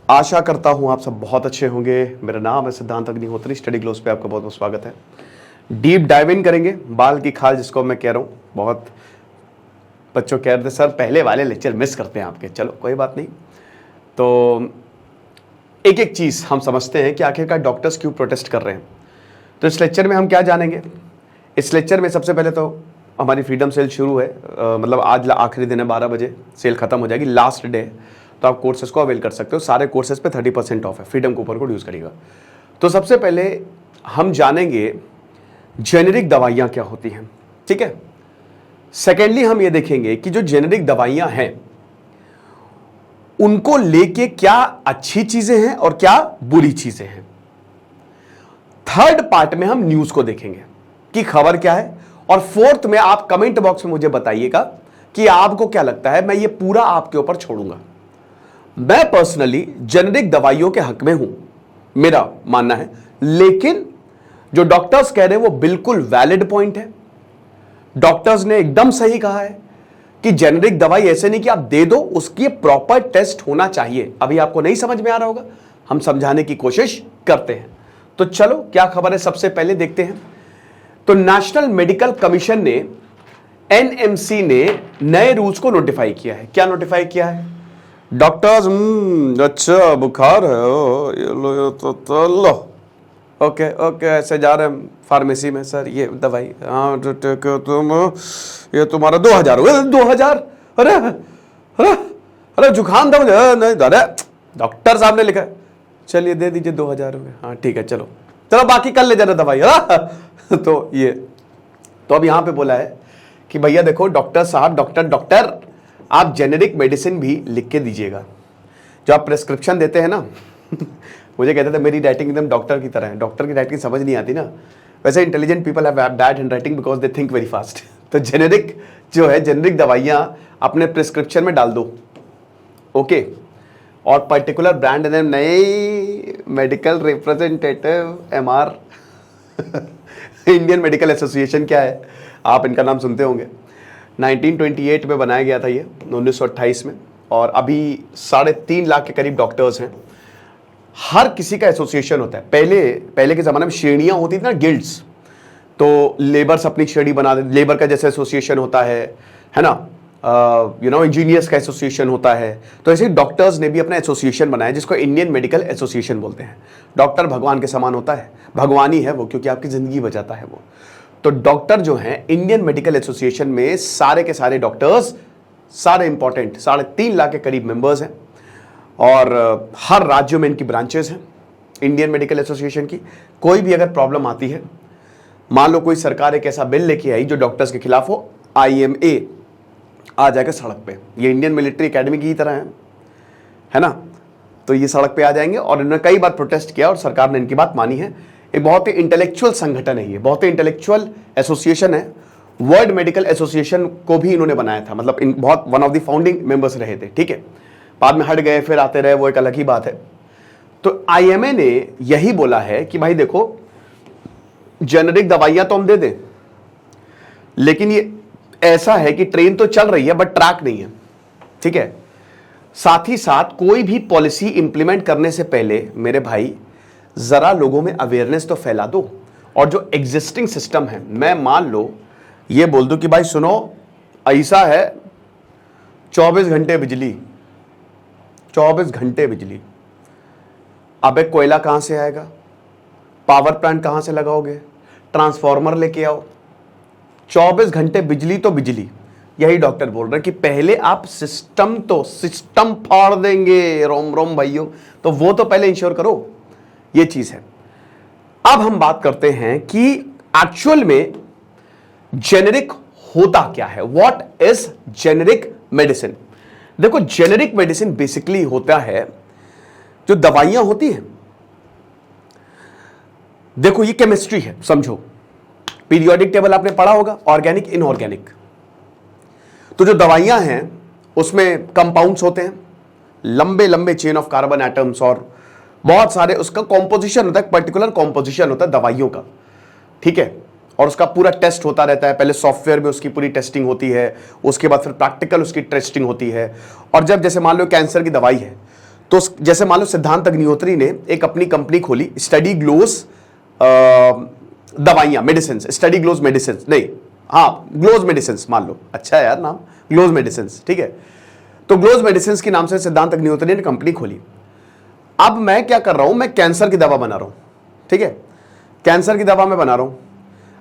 आशा करता हूँ आप सब बहुत अच्छे होंगे। मेरा नाम है सिद्धांत अग्निहोत्री। स्टडी ग्लोस पे आपका बहुत बहुत स्वागत है। डीप डाइव इन करेंगे बाल की खाल, जिसको मैं कह रहा हूँ। बहुत बच्चों कह रहे थे सर पहले वाले लेक्चर मिस करते हैं आपके। चलो कोई बात नहीं। तो एक एक चीज़ हम समझते हैं कि आखिरकार डॉक्टर्स क्यों प्रोटेस्ट कर रहे हैं। तो इस लेक्चर में हम क्या जानेंगे। इस लेक्चर में सबसे पहले तो हमारी फ्रीडम सेल शुरू है। मतलब आज आखिरी दिन है, 12 बजे सेल खत्म हो जाएगी, लास्ट डे। तो आप कोर्सेज को अवेल कर सकते हो। सारे कोर्सेज पे 30% ऑफ है। फ्रीडम कूपन कोड यूज़ करिएगा। तो सबसे पहले हम जानेंगे जेनेरिक दवाइयाँ क्या होती हैं, ठीक है। सेकेंडली हम ये देखेंगे कि जो जेनेरिक दवाइयाँ हैं उनको लेके क्या अच्छी चीज़ें हैं और क्या बुरी चीज़ें हैं। थर्ड पार्ट में हम न्यूज़ को देखेंगे कि खबर क्या है। और फोर्थ में आप कमेंट बॉक्स में मुझे बताइएगा कि आपको क्या लगता है। मैं ये पूरा आपके ऊपर छोड़ूंगा। मैं पर्सनली जेनेरिक दवाइयों के हक में हूं, मेरा मानना है। लेकिन जो डॉक्टर्स कह रहे हैं वो बिल्कुल वैलिड पॉइंट है। डॉक्टर्स ने एकदम सही कहा है कि जेनेरिक दवाई ऐसे नहीं कि आप दे दो, उसकी प्रॉपर टेस्ट होना चाहिए। अभी आपको नहीं समझ में आ रहा होगा, हम समझाने की कोशिश करते हैं। तो चलो क्या खबर है सबसे पहले देखते हैं। तो नेशनल मेडिकल कमीशन ने, एनएमसी ने नए रूल्स को नोटिफाई किया है। क्या नोटिफाई किया है? डॉक्टर्स अच्छा बुखार है, ये लो तो लो। ओके ओके, ऐसे जा रहे हैं फार्मेसी में, सर ये दवाई, हाँ तुम ये तुम्हारा 2000 हो गया। 2000? अरे अरे अरे जुकाम दम नहीं, अरे डॉक्टर साहब ने लिखा है, चलिए दे दीजिए 2000 हो गए। हाँ ठीक है, चलो चलो बाकी कल ले जाना दवाई। तो ये तो अब यहां पे बोला है कि भैया देखो डॉक्टर साहब, डॉक्टर आप जेनेरिक मेडिसिन भी लिख के दीजिएगा। जो आप प्रेस्क्रिप्शन देते हैं ना मुझे कहते थे मेरी राइटिंग एकदम डॉक्टर की तरह है। डॉक्टर की राइटिंग समझ नहीं आती ना। वैसे intelligent people have bad hand writing because they think very fast. तो जेनेरिक जो है, जेनेरिक दवाइयां अपने प्रिस्क्रिप्शन में डाल दो, ओके। और पर्टिकुलर ब्रांड नेम नई, medical representative MR Indian medical association क्या है, आप इनका नाम सुनते होंगे। 1928 में बनाया गया था ये, 1928 में। और अभी 3.5 लाख के करीब डॉक्टर्स हैं। हर किसी का एसोसिएशन होता है। पहले के ज़माने में श्रेणियां होती थी ना, गिल्ड्स। तो लेबर्स अपनी श्रेणी बना देते, लेबर का जैसे एसोसिएशन होता है ना, इंजीनियर्स का एसोसिएशन होता है। तो ऐसे डॉक्टर्स ने भी अपना एसोसिएशन बनाया जिसको इंडियन मेडिकल एसोसिएशन बोलते हैं। डॉक्टर भगवान के समान होता है, भगवान ही है वो, क्योंकि आपकी ज़िंदगी बचाता है वो। तो डॉक्टर जो हैं इंडियन मेडिकल एसोसिएशन में सारे के सारे डॉक्टर्स, सारे इंपॉर्टेंट, 3.5 लाख के करीब मेंबर्स हैं। और हर राज्यों में इनकी ब्रांचेस हैं इंडियन मेडिकल एसोसिएशन की। कोई भी अगर प्रॉब्लम आती है, मान लो कोई सरकार एक ऐसा बिल लेके आई जो डॉक्टर्स के खिलाफ हो, IMA आ जाएगा सड़क पे। ये इंडियन मिलिट्री एकेडमी की तरह है ना। तो ये सड़क पे आ जाएंगे और इन्होंने कई बार प्रोटेस्ट किया और सरकार ने इनकी बात मानी है। एक बहुत ही इंटेलेक्चुअल संगठन है ये, बहुत ही इंटेलेक्चुअल एसोसिएशन है। वर्ल्ड मेडिकल एसोसिएशन को भी इन्होंने बनाया था, मतलब इन बहुत one of the founding members रहे थे, ठीक है। बाद में हट गए, फिर आते रहे, वो एक अलग ही बात है। तो IMA ने यही बोला है कि भाई देखो जेनेरिक दवाइयां तो हम दे दें, लेकिन ये ऐसा है कि ट्रेन तो चल रही है बट ट्रैक नहीं है, ठीक है। साथ ही साथ कोई भी पॉलिसी इंप्लीमेंट करने से पहले मेरे भाई जरा लोगों में अवेयरनेस तो फैला दो। और जो एग्जिस्टिंग सिस्टम है, मैं मान लो ये बोल दूं कि भाई सुनो ऐसा है, 24 घंटे बिजली, 24 घंटे बिजली। अबे कोयला कहां से आएगा, पावर प्लांट कहां से लगाओगे, ट्रांसफार्मर लेके आओ, 24 घंटे बिजली तो बिजली। यही डॉक्टर बोल रहे हैं कि पहले आप सिस्टम फाड़ देंगे, रोम रोम भाइयों, तो वो तो पहले इंश्योर करो। ये चीज है। अब हम बात करते हैं कि एक्चुअल में जेनेरिक होता क्या है। What is generic medicine. देखो जेनेरिक मेडिसिन बेसिकली होता है, जो दवाइयां होती हैं, देखो ये केमिस्ट्री है, समझो। पीरियोडिक टेबल आपने पढ़ा होगा, ऑर्गेनिक इनऑर्गेनिक। तो जो दवाइयां हैं उसमें कंपाउंड्स होते हैं, लंबे लंबे चेन ऑफ कार्बन एटम्स, और बहुत सारे उसका कॉम्पोजिशन होता है, पर्टिकुलर कॉम्पोजिशन होता है दवाइयों का, ठीक है। और उसका पूरा टेस्ट होता रहता है। पहले सॉफ्टवेयर में उसकी पूरी टेस्टिंग होती है, उसके बाद फिर प्रैक्टिकल उसकी टेस्टिंग होती है। और जब जैसे मान लो कैंसर की दवाई है तो जैसे मान लो सिद्धांत अग्निहोत्री ने एक अपनी कंपनी खोली, स्टडी ग्लोज दवाइयां, मेडिसिन, स्टडी ग्लोज मेडिसिन नहीं, हाँ ग्लोज मेडिसिन मान लो, अच्छा है यार नाम, ग्लोज मेडिसिन, ठीक है। तो ग्लोज मेडिसिन के नाम से सिद्धांत अग्निहोत्री ने कंपनी खोली। अब मैं क्या कर रहा हूं, मैं कैंसर की दवा बना रहा हूं, ठीक है, कैंसर की दवा मैं बना रहा हूं।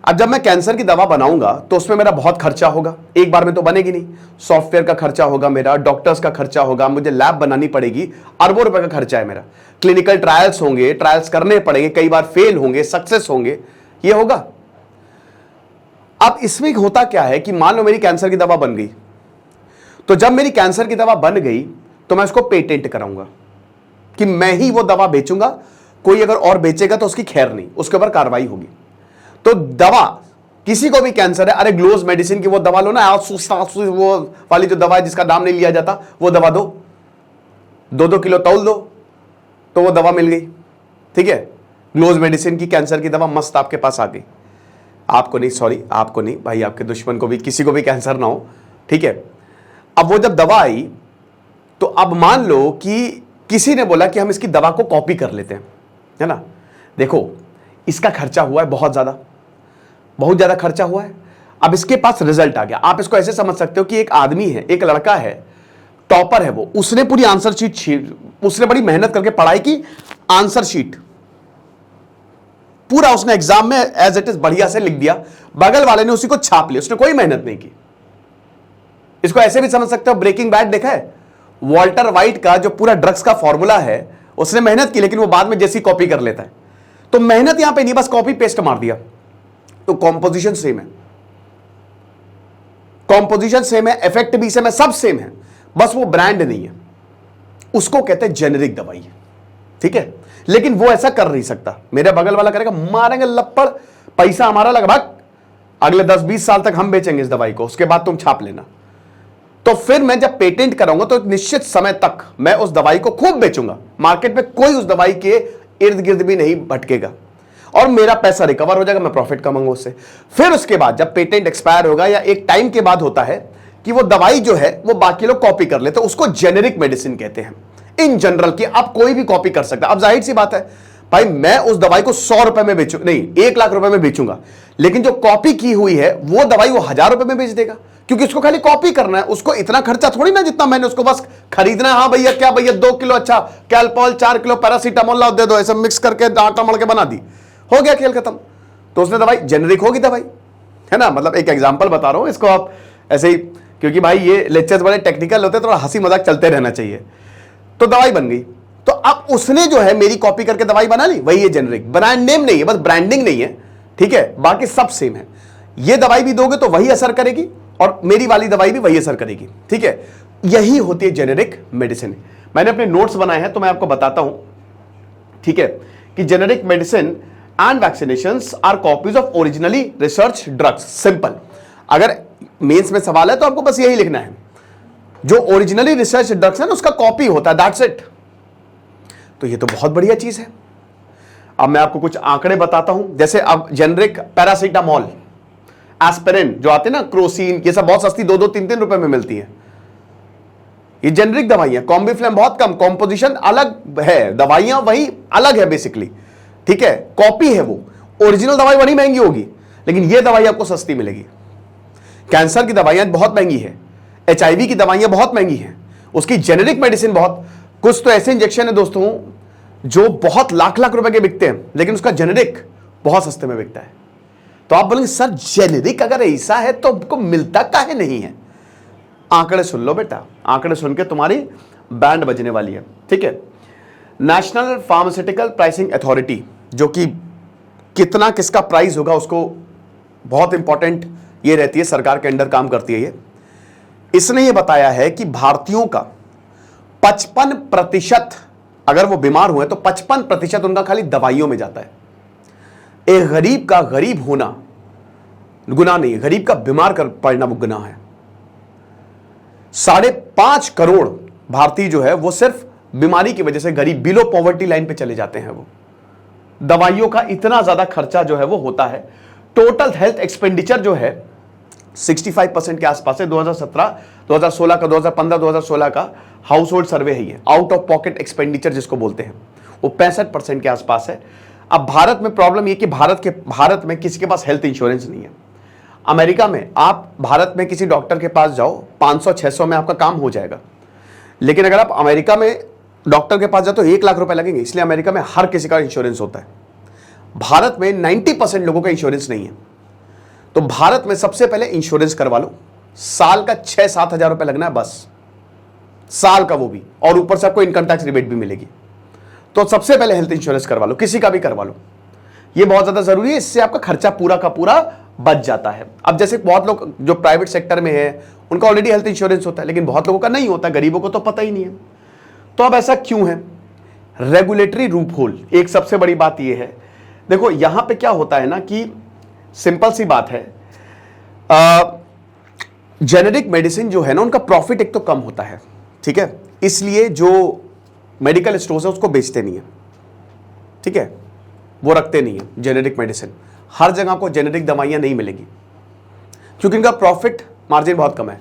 अब जब मैं कैंसर की दवा बनाऊंगा तो उसमें मेरा बहुत खर्चा होगा, एक बार में तो बनेगी नहीं, सॉफ्टवेयर का खर्चा होगा मेरा, डॉक्टर्स का खर्चा होगा, मुझे लैब बनानी पड़ेगी, अरबों रुपए का खर्चा है मेरा, क्लिनिकल ट्रायल्स होंगे, ट्रायल्स करने पड़ेंगे, कई बार फेल होंगे, सक्सेस होंगे, ये होगा। अब इसमें होता क्या है कि मान लो मेरी कैंसर की दवा बन गई, तो जब मेरी कैंसर की दवा बन गई तो मैं उसको पेटेंट कराऊंगा कि मैं ही वो दवा बेचूंगा, कोई अगर और बेचेगा तो उसकी खैर नहीं, उसके ऊपर कार्रवाई होगी। तो दवा किसी को भी कैंसर है, अरे ग्लोज मेडिसिन की वो दवा लो ना, वो वाली जो दवा है जिसका नाम नहीं लिया जाता, वो दवा दो, 2-2 किलो तौल दो, तो वो दवा मिल गई, ठीक है, ग्लोज मेडिसिन की कैंसर की दवा मस्त आपके पास आ गई। आपको नहीं, सॉरी आपको नहीं भाई, आपके दुश्मन को भी, किसी को भी कैंसर ना हो, ठीक है। अब वो जब दवा आई तो अब मान लो कि किसी ने बोला कि हम इसकी दवा को कॉपी कर लेते हैं, है ना। देखो इसका खर्चा हुआ है बहुत ज्यादा खर्चा हुआ है। अब इसके पास रिजल्ट आ गया, आप इसको ऐसे समझ सकते हो कि एक आदमी है, एक लड़का है, टॉपर है वो, उसने पूरी आंसर शीट, उसने बड़ी मेहनत करके पढ़ाई की, आंसर शीट पूरा उसने एग्जाम में एज इट इज बढ़िया से लिख दिया, बगल वाले ने उसी को छाप लिया, उसने कोई मेहनत नहीं की। इसको ऐसे भी समझ सकते हो, ब्रेकिंग बैड देखा है, वॉल्टर वाइट का जो पूरा ड्रग्स का फॉर्मूला है, उसने मेहनत की लेकिन वो बाद में जैसी कॉपी कर लेता है। तो मेहनत यहां पे नहीं, बस कॉपी पेस्ट मार दिया। तो कॉम्पोजिशन सेम है, कॉम्पोजिशन सेम है, इफेक्ट भी सेम है, सब सेम है, बस वो ब्रांड नहीं है, उसको कहते हैं जेनेरिक दवाई, ठीक है। लेकिन वो ऐसा कर नहीं सकता, मेरे बगल वाला करेगा, मारेंगे लपड़, पैसा हमारा लगभग अगले 10-20 साल तक हम बेचेंगे इस दवाई को, उसके बाद तुम छाप लेना। तो फिर मैं जब पेटेंट कराऊंगा तो एक निश्चित समय तक मैं उस दवाई को खूब बेचूंगा, मार्केट में कोई उस दवाई के इर्द गिर्द भी नहीं भटकेगा, और मेरा पैसा रिकवर हो जाएगा, मैं प्रॉफिट कमाऊंगा उससे। फिर उसके बाद जब पेटेंट एक्सपायर होगा या एक टाइम के बाद होता है कि वो दवाई जो है वो बाकी लोग कॉपी कर लेते हैं, उसको जेनेरिक मेडिसिन कहते हैं इन जनरल, कि अब कोई भी कॉपी कर सकता है। अब जाहिर सी बात है भाई, मैं उस दवाई को 100 रुपए में बेचू नहीं, 1 लाख रुपए में बेचूंगा, लेकिन जो कॉपी की हुई है वो दवाई वो 1000 रुपए में बेच देगा, क्योंकि उसको खाली कॉपी करना है, उसको इतना खर्चा थोड़ी ना जितना मैंने, उसको बस खरीदना है। हाँ भैया, क्या भैया 2 किलो अच्छा कैलपॉल, 4 किलो पैरासीटामोल लाओ दे दो, ऐसे मिक्स करके आटा मल के बना दी, हो गया खेल खत्म। तो उसने दवाई जेनेरिक होगी दवाई, है ना। मतलब एक एग्जांपल बता रहा हूं, इसको आप ऐसे ही, क्योंकि भाई ये लेक्चर्स बड़े टेक्निकल होते हैं, थोड़ा हंसी मजाक चलते रहना चाहिए। तो दवाई बन गई, तो अब उसने जो है मेरी कॉपी करके दवाई बना ली, वही है जेनेरिक, ब्रांड नेम नहीं है, बस ब्रांडिंग नहीं है, ठीक है, बाकी सब सेम है। ये दवाई भी दोगे तो वही असर करेगी, और मेरी वाली दवाई भी वही असर करेगी, ठीक है। यही होती है जेनेरिक मेडिसिन। मैंने अपने नोट्स बनाए हैं तो मैं आपको बताता हूं, ठीक है, कि generic medicine and vaccinations are copies of originally research drugs. Simple, अगर मेंस में सवाल है तो आपको बस यही लिखना है, जो ओरिजिनली रिसर्च ड्रग्स है ना उसका कॉपी होता है, दैट्स इट। तो ये तो बहुत बढ़िया चीज है। अब मैं आपको कुछ आंकड़े बताता हूं, जैसे अब जेनेरिक पैरासीटामोल, एस्पिरिन जो आते हैं ना, क्रोसिन, ये सब बहुत सस्ती 2-2, 3-3 रुपए में मिलती है, ये जेनेरिक दवाइयां। कॉम्बिफ्लेम बहुत कम, कॉम्पोजिशन अलग है, दवाइयां वही अलग है बेसिकली, ठीक है, कॉपी है वो, ओरिजिनल दवाई बड़ी महंगी होगी, लेकिन ये दवाई आपको सस्ती मिलेगी। कैंसर की दवाइयां बहुत महंगी है, HIV की दवाइयां बहुत महंगी हैं, उसकी जेनेरिक मेडिसिन बहुत, कुछ तो ऐसे इंजेक्शन है दोस्तों जो बहुत लाख रुपए के बिकते हैं, लेकिन उसका जेनेरिक बहुत सस्ते में बिकता है। तो आप बोलेंगे सर जेनेरिक अगर ऐसा है तो आपको मिलता काहे नहीं है? आंकड़े सुन लो बेटा, आंकड़े सुन के तुम्हारी बैंड बजने वाली है, ठीक है। नेशनल फार्मास्यूटिकल प्राइसिंग अथॉरिटी, जो कि कितना किसका प्राइस होगा उसको बहुत इंपॉर्टेंट ये रहती है, सरकार के अंडर काम करती है ये, इसने ये बताया है कि भारतीयों का 55% अगर वो बीमार हुए तो 55% उनका खाली दवाइयों में जाता है। एक गरीब का गरीब होना गुनाह नहीं है, गरीब का बीमार कर पड़ना वो गुनाह है। 5.5 करोड़ भारतीय जो है वो सिर्फ बीमारी की वजह से गरीब, बिलो पॉवर्टी लाइन पे चले जाते हैं। वो दवाइयों का इतना ज्यादा खर्चा जो है वो होता है। टोटल हेल्थ एक्सपेंडिचर जो है 65% के आसपास है। 2017 2016 का, 2015 2016 का हाउस होल्ड सर्वे है ये, आउट ऑफ पॉकेट एक्सपेंडिचर जिसको बोलते हैं, वो 65% के आसपास है। अब भारत में प्रॉब्लम ये कि भारत में किसी के पास हेल्थ इंश्योरेंस नहीं है। अमेरिका में आप भारत में किसी डॉक्टर के पास जाओ, 500-600 में आपका काम हो जाएगा। लेकिन अगर आप अमेरिका में डॉक्टर के पास जाओ तो 1 लाख रुपए लगेंगे, इसलिए अमेरिका में हर किसी का इंश्योरेंस होता है। भारत में 90% लोगों का इंश्योरेंस नहीं है। तो भारत में सबसे पहले इंश्योरेंस करवा लो, साल का 6-7 हजार रुपए लगना है बस, साल का वो भी, और ऊपर से आपको इनकम टैक्स रिबेट भी मिलेगी। तो सबसे पहले हेल्थ इंश्योरेंस करवा लो, किसी का भी करवा लो, ये बहुत ज्यादा जरूरी है। इससे आपका खर्चा पूरा का पूरा बच जाता है। अब जैसे बहुत लोग जो प्राइवेट सेक्टर में है उनका ऑलरेडी हेल्थ इंश्योरेंस होता है, लेकिन बहुत लोगों का नहीं होता, गरीबों को तो पता ही नहीं है। तो अब ऐसा क्यों है? रेगुलेटरी लूप होल एक सबसे बड़ी बात यह है। देखो यहां पे क्या होता है ना कि सिंपल सी बात है, जेनेरिक मेडिसिन जो है ना उनका प्रॉफिट एक तो कम होता है, ठीक है, इसलिए जो मेडिकल स्टोर्स है उसको बेचते नहीं है, ठीक है, वो रखते नहीं है जेनेरिक मेडिसिन। हर जगह को जेनेरिक दवाइयां नहीं मिलेगी क्योंकि इनका प्रॉफिट मार्जिन बहुत कम है।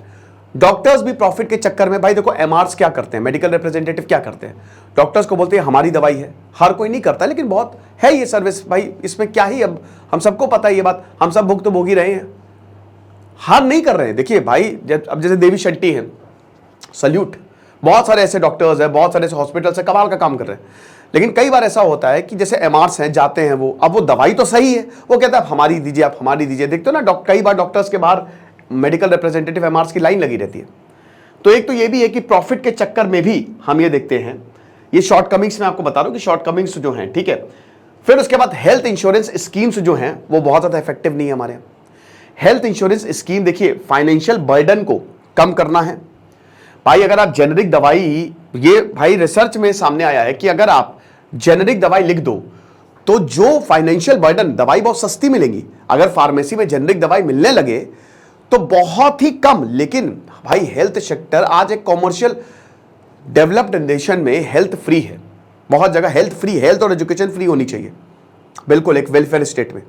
डॉक्टर्स भी प्रॉफिट के चक्कर में, भाई देखो एमआरस क्या करते हैं, मेडिकल रिप्रेजेंटेटिव क्या करते हैं, डॉक्टर्स को बोलते हैं हमारी दवाई है। हर कोई नहीं करता लेकिन बहुत है ये सर्विस, भाई इसमें क्या ही, अब हम सबको पता है ये बात, हम सब भुगत तो भोग ही रहे हैं, हार नहीं कर रहे हैं। देखिए भाई अब जैसे देवी शेट्टी है, सल्यूट, बहुत सारे ऐसे डॉक्टर्स हैं, बहुत सारे ऐसे हॉस्पिटल्स हैं, कमाल का काम कर रहे हैं। लेकिन कई बार ऐसा होता है कि जैसे एमआरस हैं, जाते हैं वो, अब वो दवाई तो सही है, वो कहता है आप हमारी दीजिए, आप हमारी दीजिए। देखते हो ना कई बार डॉक्टर्स के बाहर मेडिकल रिप्रेजेंटेटिव एमआरस की लाइन लगी रहती है। तो एक तो ये भी है कि प्रॉफिट के चक्कर में भी हम ये देखते हैं, ये शॉर्टकमिंग्स में आपको बता रहा हूं कि शॉर्टकमिंग्स जो हैं, ठीक है। फिर उसके बाद हेल्थ इंश्योरेंस स्कीम्स जो हैं वो बहुत ज्यादा इफेक्टिव नहीं है हमारे यहाँ। हेल्थ इंश्योरेंस स्कीम देखिए, फाइनेंशियल बर्डन को कम करना है भाई। अगर आप जेनेरिक दवाई, ये भाई रिसर्च में सामने आया है कि अगर आप जेनेरिक दवाई लिख दो तो जो फाइनेंशियल बर्डन, दवाई बहुत सस्ती मिलेगी, अगर फार्मेसी में जेनेरिक दवाई मिलने लगे तो बहुत ही कम। लेकिन भाई हेल्थ सेक्टर आज एक कॉमर्शियल डेवलप्ड नेशन में हेल्थ फ्री है, बहुत जगह हेल्थ फ्री, हेल्थ और एजुकेशन फ्री होनी चाहिए, बिल्कुल एक वेलफेयर स्टेट में।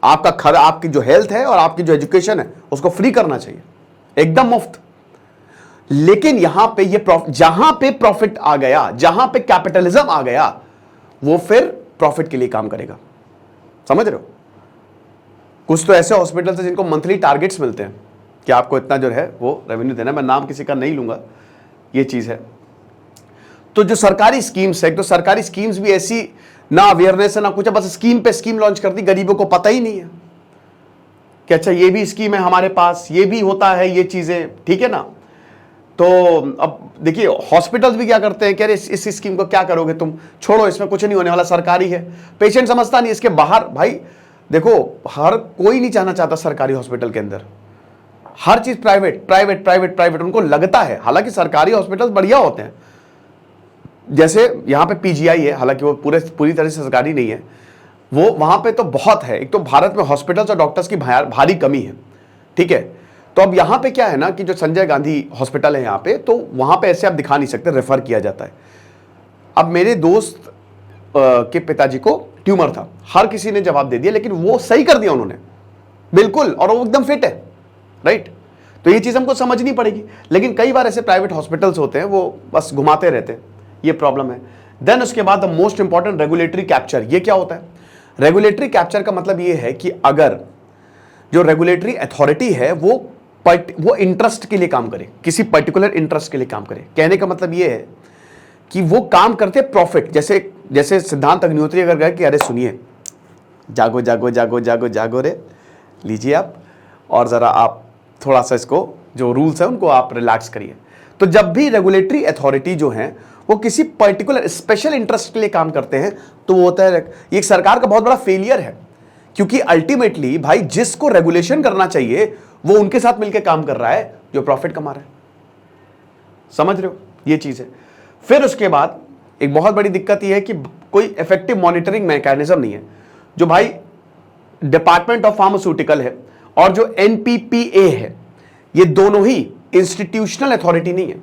आपकी जो हेल्थ है और आपकी जो एजुकेशन है उसको फ्री करना चाहिए, एकदम मुफ्त। लेकिन यहां पे जहां पे प्रॉफिट आ गया, जहां पे कैपिटलिज्म आ गया, वो फिर प्रॉफिट के लिए काम करेगा, समझ रहे हो। कुछ तो ऐसे हॉस्पिटल है जिनको मंथली टारगेट्स मिलते हैं कि आपको इतना जो है वो रेवेन्यू देना, मैं नाम किसी का नहीं लूंगा, ये चीज है। तो जो सरकारी स्कीम्स है, तो सरकारी स्कीम्स भी ऐसी ना अवेयरनेस है ना कुछ है, बस स्कीम पे स्कीम लॉन्च कर दी, गरीबों को पता ही नहीं है कि अच्छा ये भी स्कीम है हमारे पास, ये भी होता है, ये चीजें, ठीक है ना। तो अब देखिए हॉस्पिटल्स भी क्या करते हैं, कह रहे इस स्कीम को क्या करोगे तुम, छोड़ो, इसमें कुछ नहीं होने वाला, सरकारी है। पेशेंट समझता नहीं, इसके बाहर भाई देखो हर कोई नहीं जाना चाहता सरकारी हॉस्पिटल के अंदर, हर चीज प्राइवेट प्राइवेट प्राइवेट प्राइवेट उनको लगता है। हालांकि सरकारी हॉस्पिटल बढ़िया होते हैं, जैसे यहां पे पीजीआई है, हालांकि वो पूरी तरह से सरकारी नहीं है, वो वहां पे तो बहुत है। एक तो भारत में हॉस्पिटल्स और डॉक्टर्स की भारी कमी है, ठीक है। तो अब यहां पे क्या है ना कि जो संजय गांधी हॉस्पिटल है यहां पे, तो वहां पे ऐसे आप दिखा नहीं सकते, रेफर किया जाता है। अब मेरे दोस्त के पिताजी को ट्यूमर था, हर किसी ने जवाब दे दिया, लेकिन वो सही कर दिया उन्होंने बिल्कुल, और वो एकदम फिट है, राइट। तो ये चीज हमको समझनी पड़ेगी। लेकिन कई बार ऐसे प्राइवेट हॉस्पिटल्स होते हैं वो बस घुमाते रहते हैं, ये प्रॉब्लम है। देन उसके बाद the most important regulatory capture. ये क्या होता है? रेगुलेटरी कैप्चर का मतलब ये है कि अगर जो रेगुलेटरी अथॉरिटी है वो इंटरेस्ट के लिए काम करे, किसी पर्टिकुलर इंटरेस्ट के लिए काम करे। कहने का मतलब ये है कि वो काम करते प्रॉफिट, जैसे सिद्धांत अग्निहोत्री अगर गए कि अरे सुनिए, जागो जागो जागो जागो जागो रे, लीजिए आप, और जरा आप थोड़ा सा इसको जो रूल्स है उनको आप रिलैक्स करिए। तो जब भी रेगुलेटरी अथॉरिटी जो है वो किसी पर्टिकुलर स्पेशल इंटरेस्ट के लिए काम करते हैं तो वो होता है, ये एक सरकार का बहुत बड़ा फेलियर है, क्योंकि अल्टीमेटली भाई जिसको रेगुलेशन करना चाहिए वो उनके साथ मिलकर काम कर रहा है जो प्रॉफिट कमा रहा है, समझ रहे हो, ये चीज है। फिर उसके बाद एक बहुत बड़ी दिक्कत यह है कि कोई इफेक्टिव मॉनिटरिंग मैकेनिज्म नहीं है। जो भाई डिपार्टमेंट ऑफ फार्मास्यूटिकल है और जो एनपीपीए है, ये दोनों ही इंस्टीट्यूशनल अथॉरिटी नहीं है।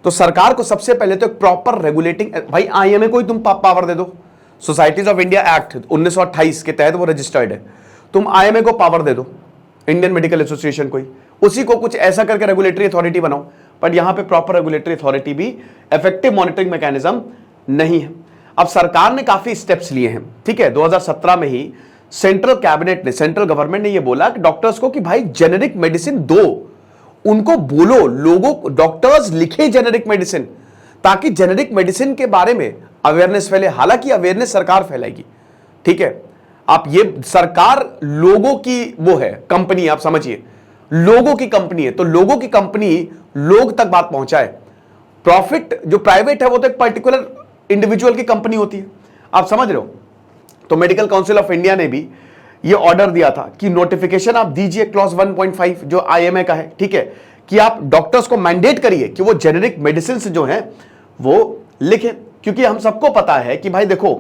तो सरकार को सबसे पहले तो एक प्रॉपर रेगुलेटिंग, भाई आईएमए को ही तुम पावर दे दो, सोसाइटीज ऑफ इंडिया एक्ट 1928 के तहत वो रजिस्टर्ड है, तुम आईएमए को पावर दे दो, इंडियन मेडिकल एसोसिएशन को ही, उसी को कुछ ऐसा करके रेगुलेटरी अथॉरिटी बनाओ, बट यहां पे प्रॉपर रेगुलेटरी अथॉरिटी भी, इफेक्टिव मॉनिटरिंग मैकेनिज्म नहीं है। अब सरकार ने काफी स्टेप्स लिए हैं, ठीक है। 2017 में ही सेंट्रल कैबिनेट ने, सेंट्रल गवर्नमेंट ने यह बोला कि डॉक्टर्स को कि भाई जेनेरिक मेडिसिन दो, उनको बोलो, लोगों को, डॉक्टर्स लिखे जेनेरिक मेडिसिन, ताकि जेनेरिक मेडिसिन के बारे में अवेयरनेस फैले। हालांकि अवेयरनेस सरकार फैलाएगी, ठीक है। आप ये सरकार लोगों की वो है कंपनी, आप समझिए लोगों की कंपनी है, तो लोगों की कंपनी लोग तक बात पहुंचाए। प्रॉफिट जो प्राइवेट है वो तो एक पर्टिकुलर इंडिविजुअल की कंपनी होती है, आप समझ रहे हो। तो मेडिकल काउंसिल ऑफ इंडिया ने भी ये ऑर्डर दिया था कि नोटिफिकेशन आप दीजिए क्लॉज 1.5 जो आईएमए का है, ठीक है, कि आप डॉक्टर्स को मैंडेट करिए कि वो जेनेरिक मेडिसिन जो हैं वो लिखें। क्योंकि हम सबको पता है कि भाई देखो,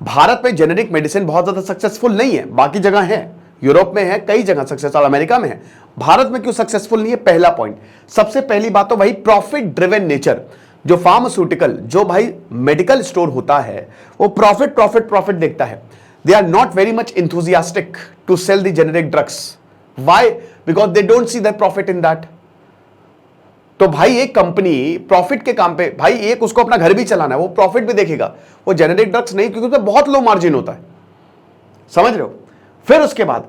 भारत में जेनेरिक मेडिसिन बहुत ज्यादा सक्सेसफुल नहीं है, बाकी जगह है, यूरोप में है, कई जगह सक्सेसफुल, अमेरिका में है, भारत में क्यों सक्सेसफुल नहीं है? पहला पॉइंट, सबसे पहली बात तो भाई प्रॉफिट ड्रिवन नेचर। जो फार्मास्यूटिकल, जो भाई मेडिकल स्टोर होता है, वो प्रॉफिट प्रॉफिट प्रॉफिट देखता है। They are not very much enthusiastic to sell the generic drugs. Why? Because they don't see the profit in that. तो भाई एक कंपनी प्रॉफिट के काम पे, भाई एक उसको अपना घर भी चलाना है, वो प्रॉफिट भी देखेगा, वो जेनेरिक ड्रग्स नहीं, क्योंकि उसमें बहुत लो मार्जिन होता है, समझ रहे हो। फिर उसके बाद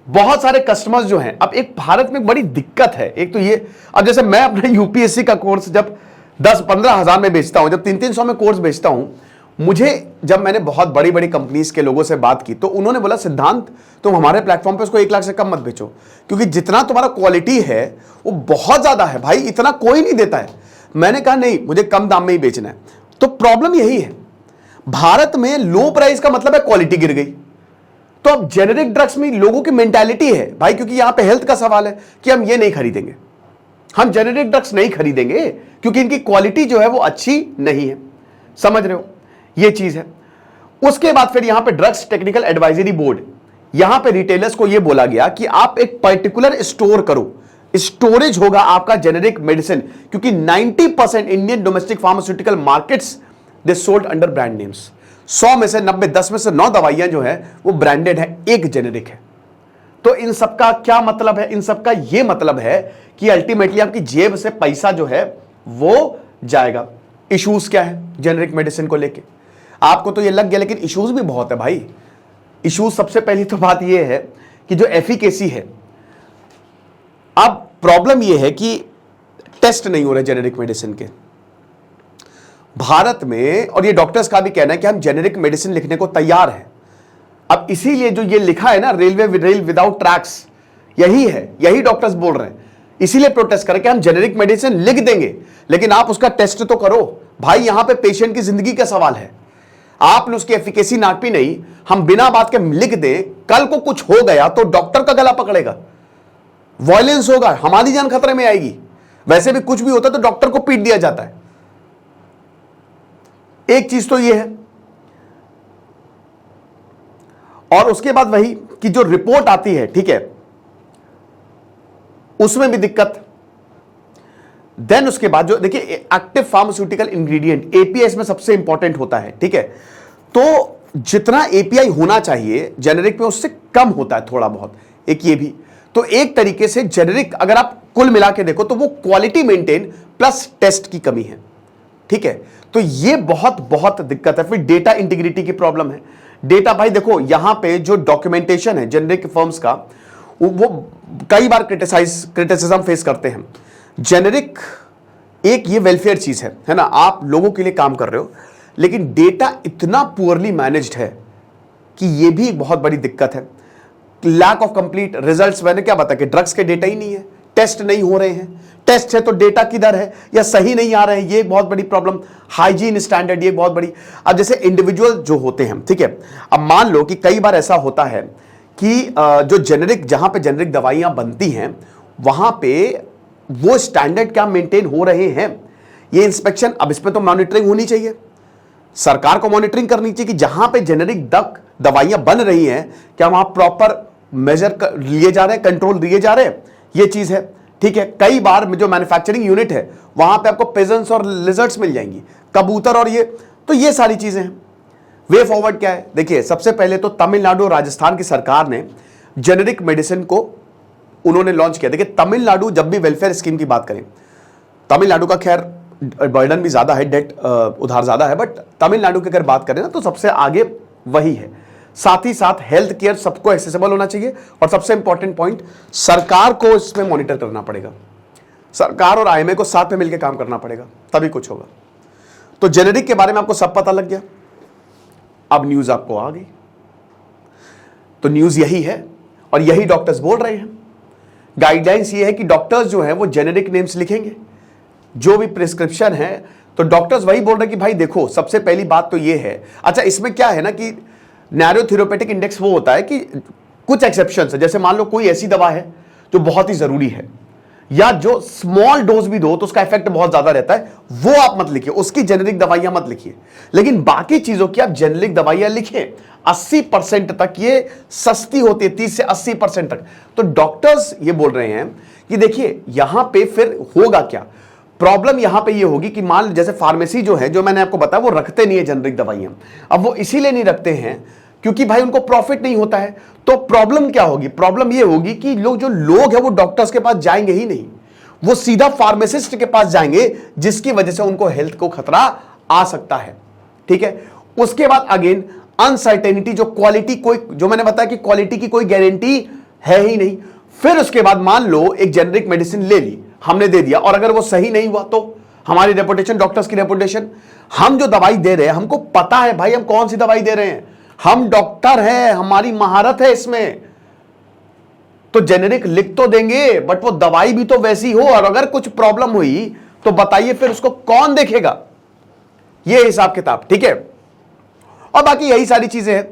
बहुत सारे कस्टमर्स जो हैं, अब एक भारत में बड़ी दिक्कत है, एक तो ये, अब जैसे मैं अपने यूपीएससी का कोर्स जब 10-15 हजार में बेचता हूं, जब 300-300 में कोर्स बेचता हूं, मुझे जब मैंने बहुत बड़ी बड़ी कंपनीज के लोगों से बात की तो उन्होंने बोला सिद्धांत तुम हमारे प्लेटफॉर्म पे उसको 1 लाख से कम मत बेचो, क्योंकि जितना तुम्हारा क्वालिटी है वो बहुत ज्यादा है भाई, इतना कोई नहीं देता है। मैंने कहा नहीं, मुझे कम दाम में ही बेचना है। तो प्रॉब्लम यही है, भारत में लो प्राइस का मतलब है क्वालिटी गिर गई। तो अब जेनेरिक ड्रग्स में लोगों की मेंटालिटी है भाई, क्योंकि यहां पे हेल्थ का सवाल है कि हम ये नहीं खरीदेंगे, हम जेनेरिक ड्रग्स नहीं खरीदेंगे क्योंकि इनकी क्वालिटी जो है वो अच्छी नहीं है, समझ रहे हो, ये चीज है। उसके बाद फिर यहां पे ड्रग्स टेक्निकल एडवाइजरी बोर्ड, यहां पे रिटेलर्स को यह बोला गया कि आप एक पर्टिकुलर स्टोर करो, स्टोरेज होगा आपका जेनेरिक मेडिसिन, क्योंकि 90% Indian domestic pharmaceutical markets they sold under brand names. 100 में से 90, 10 में से 9 दवाइयां जो है वो ब्रांडेड है, एक जेनेरिक है। तो इन सबका क्या मतलब है? इन सबका यह मतलब है कि अल्टीमेटली आपकी जेब से पैसा जो है वो जाएगा। इश्यूज क्या है जेनेरिक मेडिसिन को लेके? आपको तो ये लग गया, लेकिन इश्यूज भी बहुत है भाई। इश्यूज, सबसे पहली तो बात यह है कि जो एफिकेसी है, अब प्रॉब्लम यह है कि टेस्ट नहीं हो रहे जेनेरिक मेडिसिन के भारत में, और ये डॉक्टर्स का भी कहना है कि हम जेनेरिक मेडिसिन लिखने को तैयार हैं। अब इसीलिए जो ये लिखा है ना, रेल विदाउट ट्रैक्स, यही है, यही डॉक्टर्स बोल रहे हैं, इसीलिए प्रोटेस्ट करके हम जेनेरिक मेडिसिन लिख देंगे, लेकिन आप उसका टेस्ट तो करो भाई। यहां पे पेशेंट की जिंदगी का सवाल है, आपने उसकी एफिकेसी नापी नहीं, हम बिना बात के लिख दें, कल को कुछ हो गया तो डॉक्टर का गला पकड़ेगा, वायलेंस होगा, हमारी जान खतरे में आएगी। वैसे भी कुछ भी होता तो डॉक्टर को पीट दिया जाता है। एक चीज तो यह है, और उसके बाद वही कि जो रिपोर्ट आती है, ठीक है, उसमें भी दिक्कत। देन उसके बाद जो देखिए एक्टिव फार्मास्यूटिकल इंग्रेडिएंट, एपीआई में सबसे इंपॉर्टेंट होता है, ठीक है। तो जितना एपीआई होना चाहिए जेनेरिक में उससे कम होता है थोड़ा बहुत, एक ये भी। तो एक तरीके से जेनेरिक अगर आप कुल मिला के देखो तो वो क्वालिटी मेंटेन प्लस टेस्ट की कमी है, ठीक है। तो ये बहुत बहुत दिक्कत है। फिर डेटा इंटीग्रिटी की प्रॉब्लम है। डेटा भाई देखो, यहां पे जो डॉक्यूमेंटेशन है जेनेरिक फर्म्स का, वो कई बार क्रिटिसिज्म फेस करते हैं। जेनेरिक एक ये वेलफेयर चीज है ना, आप लोगों के लिए काम कर रहे हो, लेकिन डेटा इतना पुअरली मैनेज्ड है कि ये भी एक बहुत बड़ी दिक्कत है। लैक ऑफ कंप्लीट रिजल्ट्स, मैंने क्या बताया कि ड्रग्स के डेटा ही नहीं है, टेस्ट नहीं हो रहे हैं, टेस्ट है तो डेटा किधर है, या सही नहीं आ रहे हैं, ये एक बहुत बड़ी प्रॉब्लम। हाइजीन स्टैंडर्ड, ये बहुत बड़ी। अब जैसे इंडिविजुअल जो होते हैं, ठीक है, अब मान लो कि कई बार ऐसा होता है कि जो जेनेरिक, जहां पे जेनेरिक दवाइयां बनती हैं, वहां पे वो स्टैंडर्ड क्या मेंटेन हो रहे हैं, ये इंस्पेक्शन, अब इसमें तो मॉनिटरिंग होनी चाहिए, सरकार को मॉनिटरिंग करनी चाहिए कि जहां पे जेनेरिक दवाइयां बन रही हैं, क्या वहां प्रॉपर मेजर लिए जा रहे हैं, कंट्रोल दिए जा रहे हैं, ये चीज है, ठीक है। कई बार जो मैन्युफैक्चरिंग यूनिट है वहां पे आपको पेजेंट्स और लिजर्ड्स मिल जाएंगी, कबूतर, और ये, तो ये सारी चीजें हैं। वे फॉरवर्ड क्या है? देखिए, सबसे पहले तो तमिलनाडु और राजस्थान की सरकार ने जेनेरिक मेडिसिन को उन्होंने लॉन्च किया। देखिए तमिलनाडु जब भी वेलफेयर स्कीम की बात करें, तमिलनाडु का खैर बर्डन भी ज्यादा है, डेट उधार ज्यादा है, बट तमिलनाडु की अगर बात करें ना तो सबसे आगे वही है। साथ ही साथ हेल्थ केयर सबको एक्सेसिबल होना चाहिए, और सबसे इंपॉर्टेंट पॉइंट, सरकार को इसमें मॉनिटर करना पड़ेगा। सरकार और आईएमए को साथ में मिलकर काम करना पड़ेगा, तभी कुछ होगा। तो जेनेरिक के बारे में आपको सब पता लग गया, अब न्यूज आपको आ गई। तो न्यूज यही है और यही डॉक्टर्स बोल रहे हैं। गाइडलाइंस ये है कि डॉक्टर्स जो है वो जेनेरिक नेम्स लिखेंगे, जो भी प्रिस्क्रिप्शन है। तो डॉक्टर्स वही बोल रहे हैं कि भाई देखो, सबसे पहली बात तो ये है, अच्छा इसमें क्या है ना कि नैरो थेरेप्यूटिक इंडेक्स वो होता है कि कुछ एक्सेप्शंस है, जैसे मान लो कोई ऐसी दवा है जो बहुत ही जरूरी है, या जो स्मॉल डोज भी दो तो उसका इफेक्ट बहुत ज्यादा रहता है, वो आप मत लिखिए, उसकी जेनेरिक दवाइयां मत लिखिए। लेकिन बाकी चीजों की आप जेनेरिक दवाइयां लिखें। 80% तक ये सस्ती होती है, 30 से 80% तक। तो डॉक्टर्स ये बोल रहे हैं कि देखिए यहां पे फिर होगा क्या, प्रॉब्लम यहां पे ये होगी कि मान जैसे फार्मेसी जो है, जो मैंने आपको बताया, वो रखते नहीं है जेनेरिक दवाइयां। अब वो इसीलिए नहीं रखते हैं क्योंकि भाई उनको प्रॉफिट नहीं होता है। तो प्रॉब्लम क्या होगी, प्रॉब्लम ये होगी कि जो लोग हैं वो डॉक्टर्स के पास जाएंगे ही नहीं, वो सीधा फार्मासिस्ट के पास जाएंगे, जिसकी वजह से उनको हेल्थ को खतरा आ सकता है। ठीक है, उसके बाद अगेन अनसर्टेनिटी, जो क्वालिटी, कोई जो मैंने बताया कि क्वालिटी की कोई गारंटी है ही नहीं। फिर उसके बाद मान लो एक जेनेरिक मेडिसिन ले ली, हमने दे दिया, और अगर वो सही नहीं हुआ तो हमारी रेपुटेशन, डॉक्टर्स की रेपुटेशन, हम जो दवाई दे रहे हैं हमको पता है भाई हम कौन सी दवाई दे रहे हैं, हम डॉक्टर हैं, हमारी महारत है इसमें। तो जेनेरिक लिख तो देंगे बट वो दवाई भी तो वैसी हो, और अगर कुछ प्रॉब्लम हुई तो बताइए फिर उसको कौन देखेगा, ये हिसाब किताब। ठीक है, और बाकी यही सारी चीजें हैं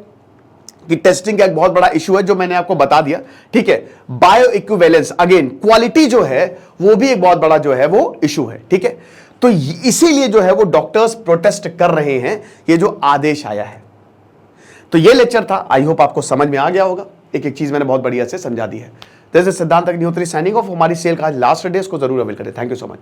कि टेस्टिंग का एक बहुत बड़ा इशू है जो मैंने आपको बता दिया। ठीक है, बायो इक्विवेलेंस, अगेन क्वालिटी जो है वो भी एक बहुत बड़ा जो है वो इशू है। ठीक है, तो इसीलिए जो है वो डॉक्टर्स प्रोटेस्ट कर रहे हैं, ये जो आदेश आया है। तो ये लेक्चर था, आई होप आपको समझ में आ गया होगा, एक एक चीज मैंने बहुत बढ़िया से समझा दी है। जैसे सिद्धांत अग्निहोत्री साइनिंग ऑफ, हमारी सेल का लास्ट डे, इसको जरूर अवेल करें। Thank you so much.